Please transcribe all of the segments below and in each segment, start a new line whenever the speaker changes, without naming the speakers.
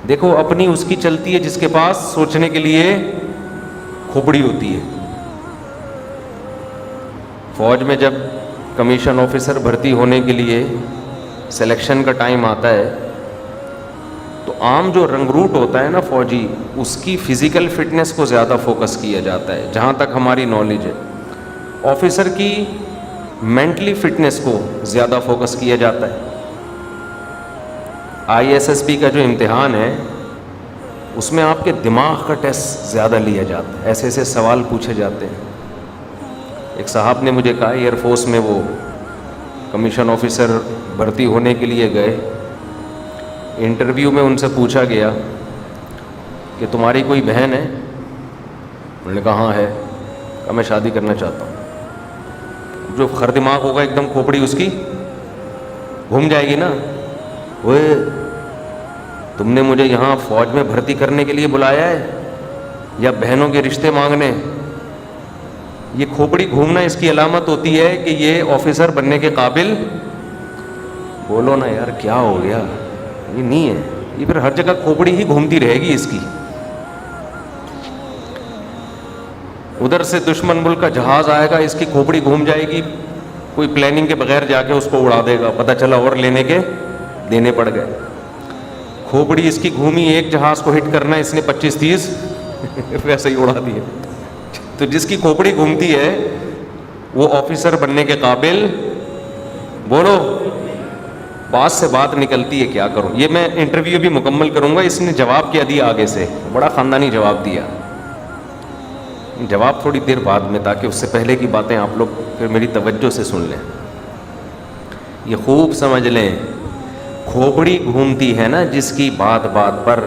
دیکھو اپنی اس کی چلتی ہے جس کے پاس سوچنے کے لیے کھوپڑی ہوتی ہے. فوج میں جب کمیشن آفیسر بھرتی ہونے کے لیے سلیکشن کا ٹائم آتا ہے تو عام جو رنگروٹ ہوتا ہے نا فوجی، اس کی فزیکل فٹنس کو زیادہ فوکس کیا جاتا ہے جہاں تک ہماری نالج ہے. آفیسر کی مینٹلی فٹنس کو زیادہ فوکس کیا جاتا ہے. ISSB کا جو امتحان ہے اس میں آپ کے دماغ کا ٹیسٹ زیادہ لیا جاتا ہے، ایسے ایسے سوال پوچھے جاتے ہیں. ایک صاحب نے مجھے کہا ایئر فورس میں وہ کمیشن آفیسر بھرتی ہونے کے لیے گئے، انٹرویو میں ان سے پوچھا گیا کہ تمہاری کوئی بہن ہے؟ انہوں نے کہا ہاں ہے. کہا میں شادی کرنا چاہتا ہوں. جو خر دماغ ہوگا ایک دم کھوپڑی اس کی گھوم جائے گی نا، وہ تم نے مجھے یہاں فوج میں بھرتی کرنے کے لیے بلایا ہے یا بہنوں کے رشتے مانگنے؟ یہ کھوپڑی گھومنا اس کی علامت ہوتی ہے کہ یہ آفیسر بننے کے قابل. بولو نا یار کیا ہو گیا، یہ نہیں ہے. یہ پھر ہر جگہ کھوپڑی ہی گھومتی رہے گی اس کی. ادھر سے دشمن ملک کا جہاز آئے گا، اس کی کھوپڑی گھوم جائے گی، کوئی پلاننگ کے بغیر جا کے اس کو اڑا دے گا، پتہ چلا اور لینے کے دینے پڑ گئے. کھوپڑی اس کی گھومی ایک جہاز کو ہٹ کرنا، اس نے 25-30 ویسے ہی اڑا دیے. تو جس کی کھوپڑی گھومتی ہے وہ آفیسر بننے کے قابل. بولو بات سے بات نکلتی ہے، کیا کروں. یہ میں انٹرویو بھی مکمل کروں گا. اس نے جواب کیا دیا آگے سے، بڑا خاندانی جواب دیا. جواب تھوڑی دیر بعد میں، تاکہ اس سے پہلے کی باتیں آپ لوگ پھر میری توجہ سے سن لیں. یہ خوب سمجھ لیں، کھوپڑی گھومتی ہے نا جس کی بات بات پر،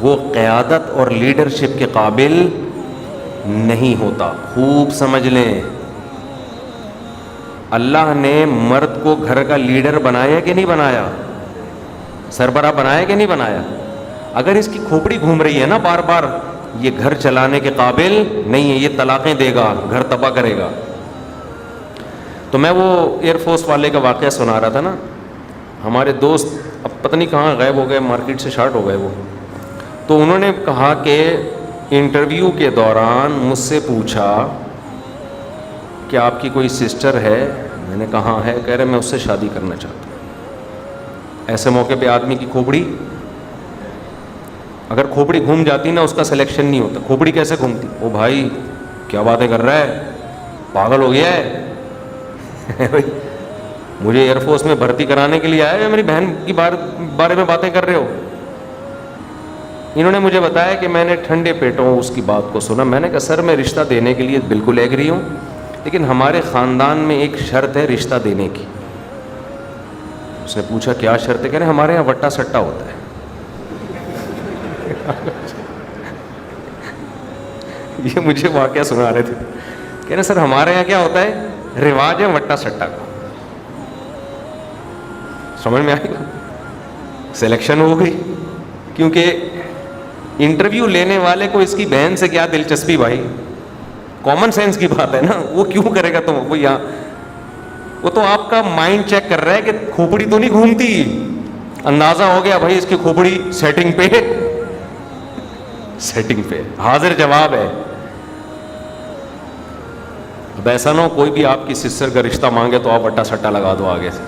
وہ قیادت اور لیڈرشپ کے قابل نہیں ہوتا. خوب سمجھ لیں، اللہ نے مرد کو گھر کا لیڈر بنایا کہ نہیں بنایا؟ سربراہ بنایا کہ نہیں بنایا؟ اگر اس کی کھوپڑی گھوم رہی ہے نا بار بار، یہ گھر چلانے کے قابل نہیں ہے. یہ طلاقیں دے گا، گھر تباہ کرے گا. تو میں وہ ایئر فورس والے کا واقعہ سنا رہا تھا نا. ہمارے دوست اب پتہ نہیں کہاں غائب ہو گئے، مارکیٹ سے شارٹ ہو گئے وہ. تو انہوں نے کہا کہ انٹرویو کے دوران مجھ سے پوچھا کہ آپ کی کوئی سسٹر ہے؟ میں نے کہا ہاں ہے. کہہ رہے میں اس سے شادی کرنا چاہتا ہوں. ایسے موقع پہ آدمی کی کھوپڑی، اگر کھوپڑی گھوم جاتی نا اس کا سلیکشن نہیں ہوتا. کھوپڑی کیسے گھومتی؟ او بھائی کیا باتیں کر رہا ہے، پاگل ہو گیا ہے مجھے ایئر فورس میں بھرتی کرانے کے لیے آیا ہے، میری بہن کی بارے میں باتیں کر رہے ہو. انہوں نے مجھے بتایا کہ میں نے ٹھنڈے پیٹوں اس کی بات کو سنا. میں نے کہا سر میں رشتہ دینے کے لیے بالکل ایگری ہوں، لیکن ہمارے خاندان میں ایک شرط ہے رشتہ دینے کی. اس نے پوچھا کیا شرط ہے؟ کہہ رہے ہمارے یہاں وٹا سٹا ہوتا ہے. یہ مجھے واقعہ سنا رہے تھے. کہہ رہے سر ہمارے یہاں کیا ہوتا ہے، رواج ہے وٹا سٹا کا. سمجھ میں آئی؟ سلیکشن ہو گئی. کیونکہ انٹرویو لینے والے کو اس کی بہن سے کیا دلچسپی بھائی، کامن سینس کی بات ہے نا. وہ کیوں کرے گا؟ تو وہ یہاں وہ تو آپ کا مائنڈ چیک کر رہا ہے کہ کھوپڑی تو نہیں گھومتی. اندازہ ہو گیا بھائی اس کی کھوپڑی سیٹنگ پہ حاضر جواب ہے. اب ایسا نہ ہو کوئی بھی آپ کی سسٹر کا رشتہ مانگے تو آپ وٹا سٹا لگا دو آگے سے.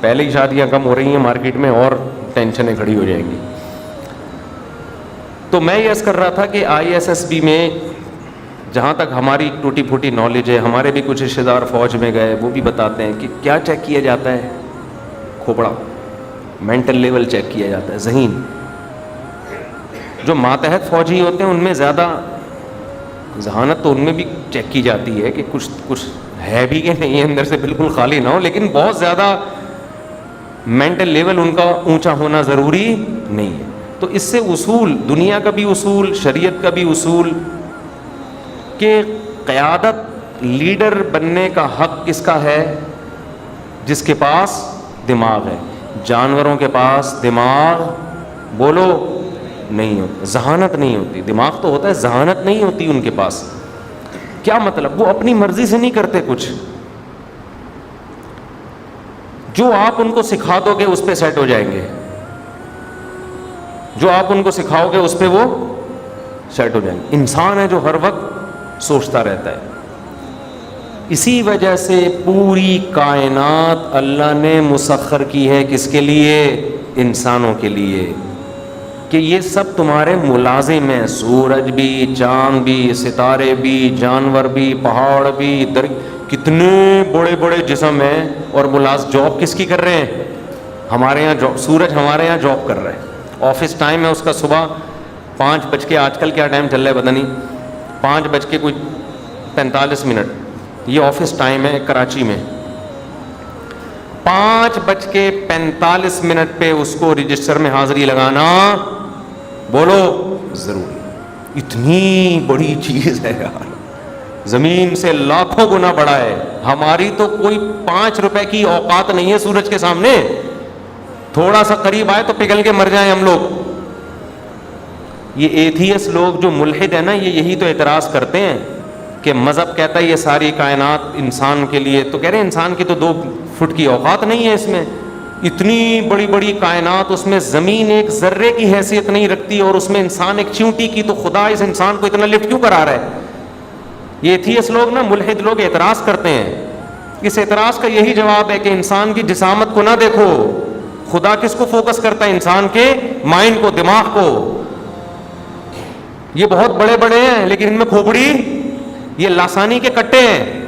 پہلے ہی شادیاں کم ہو رہی ہیں مارکیٹ میں اور ٹینشنیں کھڑی ہو جائیں گی. تو میں یہ عرض کر رہا تھا کہ ISSB میں جہاں تک ہماری ٹوٹی پھوٹی نالج ہے، ہمارے بھی کچھ رشتے دار فوج میں گئے، وہ بھی بتاتے ہیں کہ کیا چیک کیا جاتا ہے. کھوپڑا، مینٹل لیول چیک کیا جاتا ہے، ذہین. جو ماتحت فوجی ہوتے ہیں ان میں زیادہ ذہانت تو ان میں بھی چیک کی جاتی ہے کہ کچھ ہے بھی کہ نہیں، اندر سے بالکل خالی نہ ہو، لیکن بہت زیادہ مینٹل لیول ان کا اونچا ہونا ضروری نہیں ہے. تو اس سے اصول، دنیا کا بھی اصول، شریعت کا بھی اصول، کہ قیادت، لیڈر بننے کا حق کس کا ہے؟ جس کے پاس دماغ ہے. جانوروں کے پاس دماغ بولو نہیں ہوتا، ذہانت نہیں ہوتی. دماغ تو ہوتا ہے، ذہانت نہیں ہوتی ان کے پاس. کیا مطلب؟ وہ اپنی مرضی سے نہیں کرتے کچھ، جو آپ ان کو سکھا دو گے اس پہ سیٹ ہو جائیں گے. جو آپ ان کو سکھاؤ گے اس پہ وہ سیٹ ہو جائیں گے. انسان ہے جو ہر وقت سوچتا رہتا ہے. اسی وجہ سے پوری کائنات اللہ نے مسخر کی ہے کس کے لیے؟ انسانوں کے لیے، کہ یہ سب تمہارے ملازم ہیں. سورج بھی، چاند بھی، ستارے بھی، جانور بھی، پہاڑ بھی، کتنے بڑے بڑے جسم ہیں اور جاب کس کی کر رہے ہیں؟ ہمارے یہاں جاب، سورج ہمارے یہاں جاب کر رہا ہے. آفس ٹائم ہے اس کا صبح 5 آج کل کیا ٹائم چل رہا ہے پتہ نہیں، 5:45. یہ آفس ٹائم ہے کراچی میں. 5:45 پہ اس کو رجسٹر میں حاضری لگانا، بولو، ضروری. اتنی بڑی چیز ہے یار، زمین سے لاکھوں گنا بڑا ہے. ہماری تو کوئی 5 روپے کی اوقات نہیں ہے سورج کے سامنے. تھوڑا سا قریب آئے تو پگھل کے مر جائیں ہم لوگ. یہ ایتھیس لوگ جو ملحد ہیں نا، یہ یہی تو اعتراض کرتے ہیں کہ مذہب کہتا ہے یہ ساری کائنات انسان کے لیے، تو کہہ رہے ہیں انسان کی تو 2 فٹ کی اوقات نہیں ہے اس میں. اتنی بڑی بڑی کائنات، اس میں زمین ایک ذرے کی حیثیت نہیں رکھتی اور اس میں انسان ایک چیونٹی کی، تو خدا اس انسان کو اتنا لفٹ کیوں کرا رہا ہے؟ یہ ایتھیس لوگ نا، ملحد لوگ اعتراض کرتے ہیں. اس اعتراض کا یہی جواب ہے کہ انسان کی جسامت کو نہ دیکھو. خدا کس کو فوکس کرتا ہے؟ انسان کے مائنڈ کو، دماغ کو. یہ بہت بڑے بڑے ہیں لیکن ان میں کھوپڑی، یہ لاسانی کے کٹے ہیں.